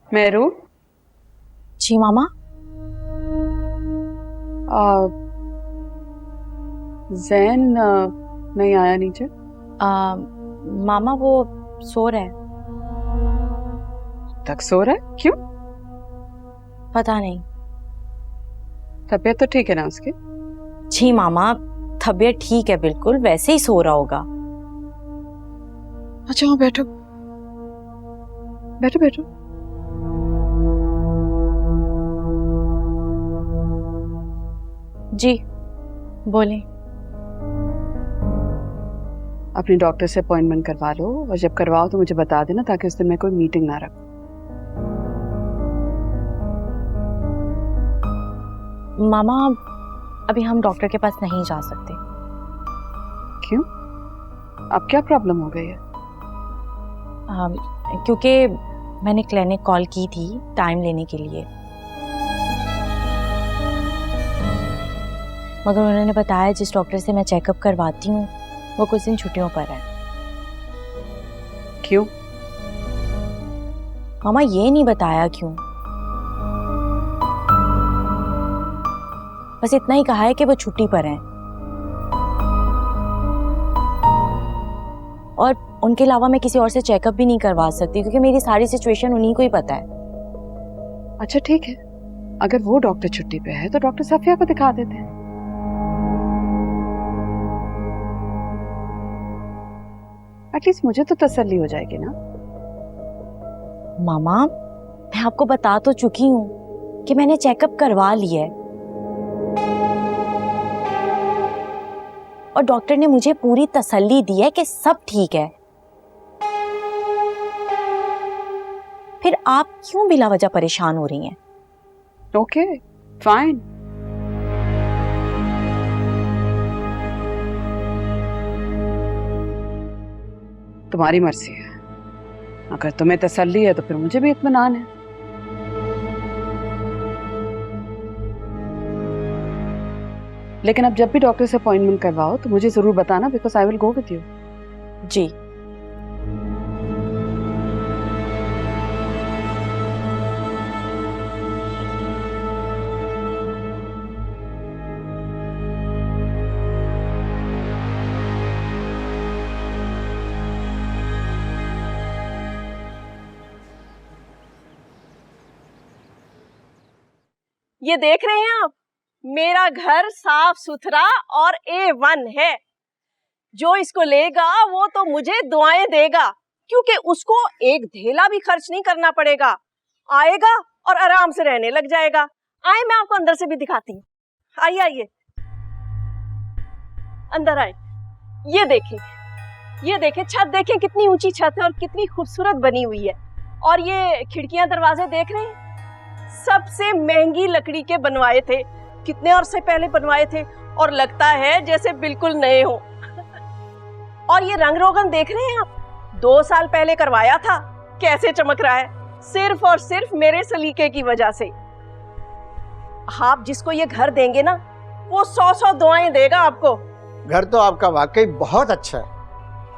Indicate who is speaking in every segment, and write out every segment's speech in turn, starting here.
Speaker 1: मेरू
Speaker 2: जी मामा।
Speaker 1: जैन नहीं आया नीचे?
Speaker 2: मामा वो सो रहा है।
Speaker 1: तक सो रहा है? क्यों?
Speaker 2: पता नहीं।
Speaker 1: तबीयत तो ठीक है ना उसकी?
Speaker 2: जी मामा, तबीयत ठीक है, बिल्कुल वैसे ही सो रहा होगा।
Speaker 1: अच्छा हाँ, बैठो बैठो बैठो।
Speaker 2: जी बोले।
Speaker 1: अपनी डॉक्टर से अपॉइंटमेंट करवा लो, और जब करवाओ तो मुझे बता देना, ताकि उस दिन मैं कोई मीटिंग ना रखूं।
Speaker 2: मामा अभी हम डॉक्टर के पास नहीं जा सकते।
Speaker 1: क्यों? अब क्या प्रॉब्लम हो गई है?
Speaker 2: क्योंकि मैंने क्लिनिक कॉल की थी टाइम लेने के लिए, मगर उन्होंने बताया जिस डॉक्टर से मैं चेकअप करवाती हूँ वो कुछ दिन छुट्टियों पर है।
Speaker 1: क्यों?
Speaker 2: मामा ये नहीं बताया क्यों, बस इतना ही कहा है कि वो छुट्टी पर हैं और उनके अलावा मैं किसी और से चेकअप भी नहीं करवा सकती क्योंकि मेरी सारी सिचुएशन उन्हीं को ही पता है।
Speaker 1: अच्छा ठीक है, अगर वो डॉक्टर छुट्टी पे है तो डॉक्टर सफिया को दिखा देते हैं। एटलीस्ट मुझे तो तसल्ली हो जाएगी ना।
Speaker 2: मामा मैं आपको बता तो चुकी हूँ कि मैंने चेकअप करवा लिया है और डॉक्टर ने मुझे पूरी तसल्ली दी है कि सब ठीक है। फिर आप क्यों बिला वजह परेशान हो रही हैं?
Speaker 1: Okay fine. तुम्हारी मर्जी है, अगर तुम्हें तसल्ली है तो फिर मुझे भी इत्मीनान है। लेकिन अब जब भी डॉक्टर से अपॉइंटमेंट करवाओ तो मुझे जरूर बताना, because I will go with you.
Speaker 2: जी
Speaker 3: ये देख रहे हैं आप, मेरा घर साफ सुथरा और A1 है। जो इसको लेगा वो तो मुझे दुआएं देगा, क्योंकि उसको एक धेला भी खर्च नहीं करना पड़ेगा। आएगा और आराम से रहने लग जाएगा। आए मैं आपको अंदर से भी दिखाती हूँ। आइए आइए अंदर आए। ये देखें छत, देखें कितनी ऊंची छत है और कितनी खूबसूरत बनी हुई है। और ये खिड़कियां दरवाजे देख रहे हैं, सबसे महंगी लकड़ी के बनवाए थे, कितने अरसे पहले बनवाए थे और लगता है जैसे बिल्कुल नए हो। और ये रंग रोगन देख रहे हैं आप, 2 साल पहले करवाया था, कैसे चमक रहा है, सिर्फ और सिर्फ मेरे सलीके की वजह से। आप जिसको ये घर देंगे ना, वो 100-100 दुआएं देगा आपको।
Speaker 4: घर तो आपका वाकई बहुत अच्छा है।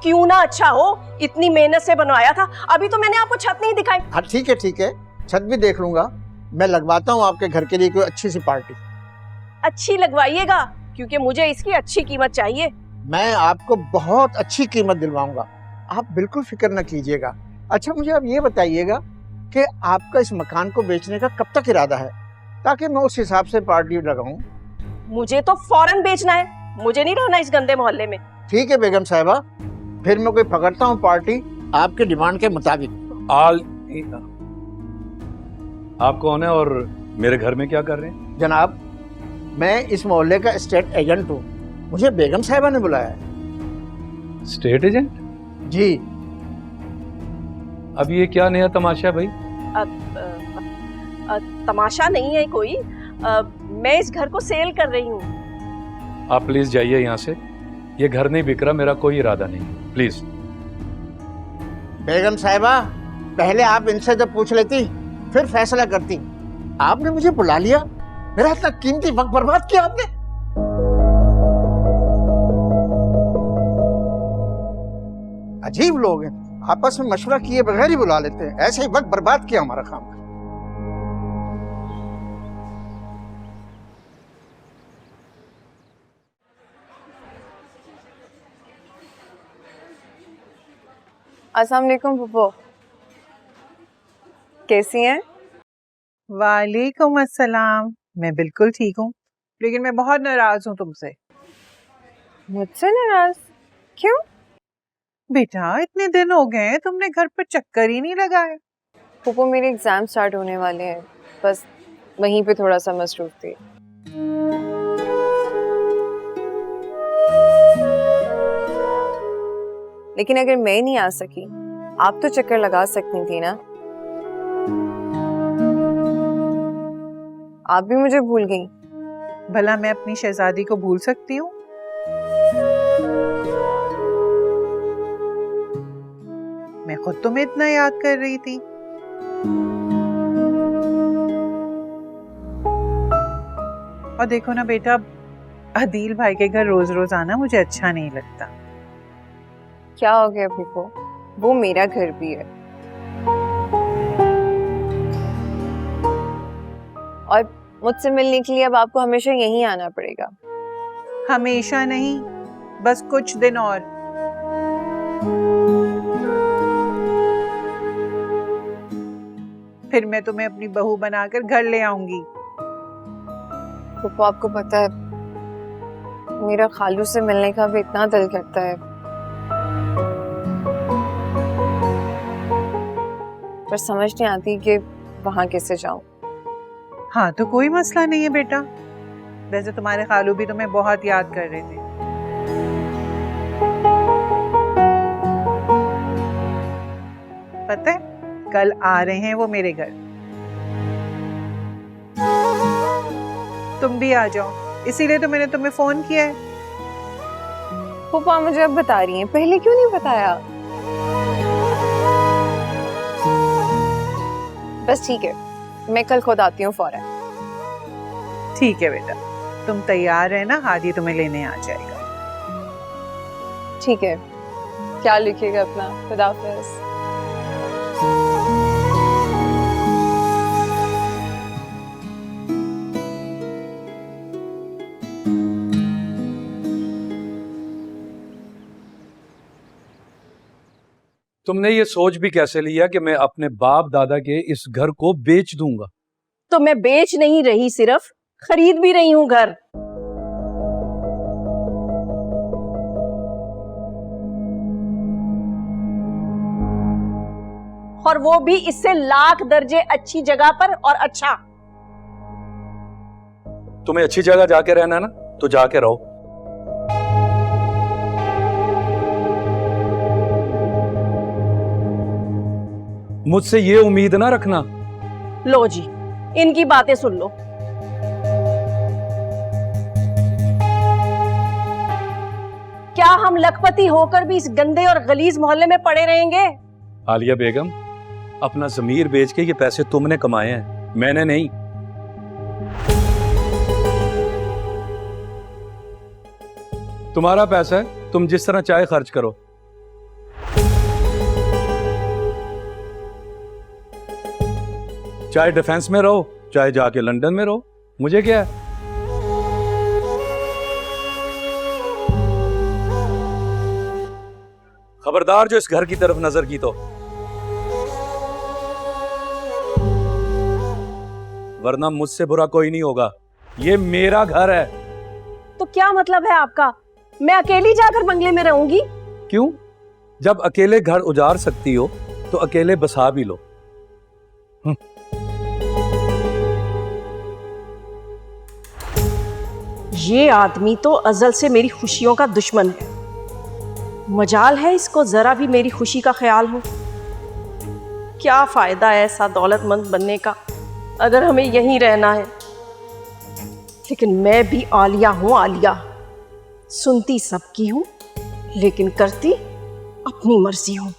Speaker 3: क्यों ना अच्छा हो, इतनी मेहनत से बनवाया था। अभी तो मैंने आपको छत नहीं दिखाई।
Speaker 4: हाँ ठीक है, छत भी देख लूंगा। मैं लगवाता हूँ आपके घर के लिए कोई अच्छी सी पार्टी।
Speaker 3: अच्छी लगवाइएगा, क्योंकि मुझे इसकी अच्छी कीमत चाहिए।
Speaker 4: मैं आपको बहुत अच्छी कीमत दिलवाऊंगा, आप बिल्कुल फिक्र न कीजिएगा। अच्छा मुझे अब ये बताइएगा कि आपका इस मकान को बेचने का कब तक इरादा है, ताकि मैं उस हिसाब से पार्टी लगाऊं।
Speaker 3: मुझे तो फौरन बेचना है, मुझे नहीं रहना इस गंदे मोहल्ले में।
Speaker 4: ठीक है बेगम साहिबा, फिर मैं कोई पकड़ता हूँ पार्टी आपके डिमांड के मुताबिक।
Speaker 5: आप कौन है और मेरे घर में क्या कर रहे हैं?
Speaker 4: जनाब मैं इस मोहल्ले का स्टेट एजेंट हूँ, मुझे बेगम साहिबा ने बुलाया है।
Speaker 5: State agent?
Speaker 4: जी।
Speaker 5: अब ये क्या नया तमाशा भाई?
Speaker 3: तमाशा नहीं है कोई, मैं इस घर को सेल कर रही हूँ।
Speaker 5: आप प्लीज जाइए यहाँ से, ये घर नहीं बिक रहा, मेरा कोई इरादा नहीं, प्लीज।
Speaker 4: बेगम साहिबा पहले आप इनसे जब पूछ लेती फिर फैसला करती। आपने मुझे बुला लिया, मेरा इतना कीमती वक्त बर्बाद किया आपने। अजीब लोग हैं आपस में मशवरा किए बगैर ही बुला लेते हैं। ऐसे ही वक्त बर्बाद किया हमारा काम।
Speaker 6: अस्सलाम वालेकुम फूफो, कैसी हैं?
Speaker 7: वालेकुम अस्सलाम। मैं बिल्कुल ठीक हूँ, लेकिन मैं बहुत नाराज हूँ तुमसे।
Speaker 6: मुझसे नाराज? क्यों?
Speaker 7: बेटा इतने दिन हो गए हैं, तुमने घर पर चक्कर ही नहीं लगाया।
Speaker 6: फूफो मेरे एग्जाम स्टार्ट होने वाले हैं, बस वहीं पे थोड़ा सा मसरूफ थी। लेकिन अगर मैं नहीं आ सकी, आप तो चक्कर लगा सकती थी ना। आप भी मुझे भूल गई।
Speaker 7: भला मैं अपनी शहजादी को भूल सकती हूँ? मैं खुद तुम्हें इतना याद कर रही थी। और देखो ना बेटा, अदील भाई के घर रोज रोज आना मुझे अच्छा नहीं लगता।
Speaker 6: क्या हो गया फूफो, वो मेरा घर भी है। और मुझसे मिलने के लिए अब आपको हमेशा यहीं आना पड़ेगा।
Speaker 7: हमेशा नहीं, बस कुछ दिन और। फिर मैं तुम्हें अपनी बहू बनाकर घर ले आऊंगी।
Speaker 6: फूफो आपको पता है, मेरा खालू से मिलने का भी इतना दिल करता है, पर समझ नहीं आती कि वहां कैसे जाऊं।
Speaker 7: हाँ तो कोई मसला नहीं है बेटा। वैसे तुम्हारे खालू भी तुम्हें बहुत याद कर रहे थे। पता है कल आ रहे हैं वो मेरे घर। तुम भी आ जाओ, इसीलिए तो मैंने तुम्हें फोन किया है।
Speaker 6: फूफा मुझे अब बता रही हैं, पहले क्यों नहीं बताया? बस ठीक है, मैं कल खुद आती हूँ फौरन।
Speaker 7: ठीक है बेटा, तुम तैयार रहना, हादी तुम्हें लेने आ जाएगा।
Speaker 6: ठीक है, ख्याल रखिएगा अपना। खुदा हाफिज़।
Speaker 5: तुमने ये सोच भी कैसे लिया कि मैं अपने बाप दादा के इस घर को बेच दूंगा?
Speaker 3: तो मैं बेच नहीं रही, सिर्फ खरीद भी रही हूँ घर। और वो भी इससे लाख दर्जे अच्छी जगह पर। और अच्छा,
Speaker 5: तुम्हें अच्छी जगह जाके रहना है ना, तो जाके रहो। मुझसे ये उम्मीद ना रखना।
Speaker 3: लो जी, इनकी बातें सुन लो। क्या हम लखपति होकर भी इस गंदे और गलीज मोहल्ले में पड़े रहेंगे?
Speaker 5: आलिया बेगम, अपना जमीर बेच के ये पैसे तुमने कमाए हैं, मैंने नहीं। तुम्हारा पैसा है, तुम जिस तरह चाहे खर्च करो। चाहे डिफेंस में रहो, चाहे जाके लंदन में रहो, मुझे क्या है। खबरदार जो इस घर की तरफ नजर की तो, वरना मुझसे बुरा कोई नहीं होगा। ये मेरा घर है।
Speaker 3: तो क्या मतलब है आपका? मैं अकेली जाकर बंगले में रहूंगी?
Speaker 5: क्यों? जब अकेले घर उजाड़ सकती हो तो अकेले बसा भी लो।
Speaker 3: ये आदमी तो अजल से मेरी खुशियों का दुश्मन है। मजाल है इसको जरा भी मेरी खुशी का ख्याल हो। क्या फायदा है ऐसा दौलतमंद बनने का अगर हमें यहीं रहना है। लेकिन मैं भी आलिया हूं, आलिया। सुनती सबकी हूं, लेकिन करती अपनी मर्जी हूं।